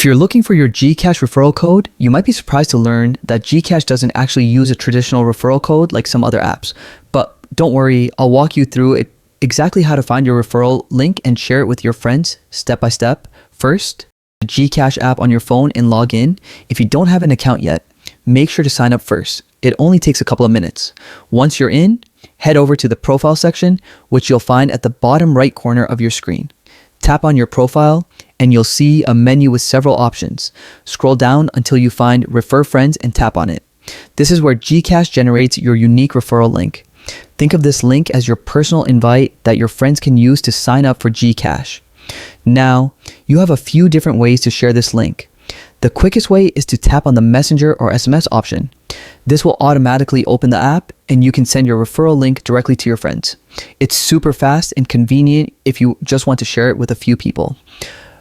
If you're looking for your GCash referral code, you might be surprised to learn that GCash doesn't actually use a traditional referral code like some other apps. But don't worry, I'll walk you through it exactly how to find your referral link and share it with your friends step by step. First, the GCash app on your phone and log in. If you don't have an account yet, make sure to sign up first. It only takes a couple of minutes. Once you're in, head over to the profile section, which you'll find at the bottom right corner of your screen. Tap on your profile and you'll see a menu with several options. Scroll down until you find Refer Friends and tap on it. This is where GCash generates your unique referral link. Think of this link as your personal invite that your friends can use to sign up for GCash. Now, you have a few different ways to share this link. The quickest way is to tap on the Messenger or SMS option. This will automatically open the app and you can send your referral link directly to your friends. It's super fast and convenient if you just want to share it with a few people.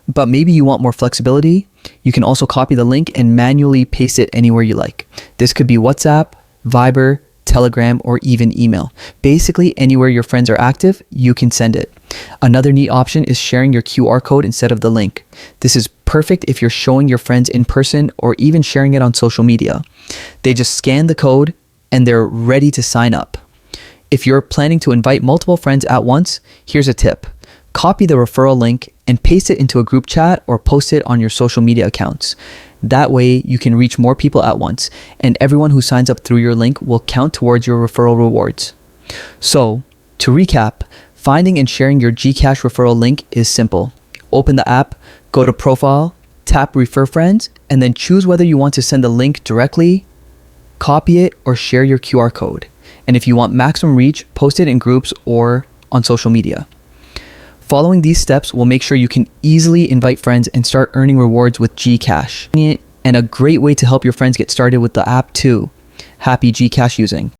But maybe you want more flexibility. You can also copy the link and manually paste it anywhere you like. This could be WhatsApp, Viber, Telegram, or even email. Basically, anywhere your friends are active, you can send it. Another neat option is sharing your QR code instead of the link. This is perfect if you're showing your friends in person or even sharing it on social media. They just scan the code and they're ready to sign up. If you're planning to invite multiple friends at once, here's a tip. Copy the referral link and paste it into a group chat or post it on your social media accounts. That way you can reach more people at once, and everyone who signs up through your link will count towards your referral rewards. So, to recap, finding and sharing your GCash referral link is simple. Open the app, go to Profile, tap Refer Friends, and then choose whether you want to send the link directly, copy it, or share your QR code. And if you want maximum reach, post it in groups or on social media. Following these steps will make sure you can easily invite friends and start earning rewards with GCash. And a great way to help your friends get started with the app too. Happy GCash using.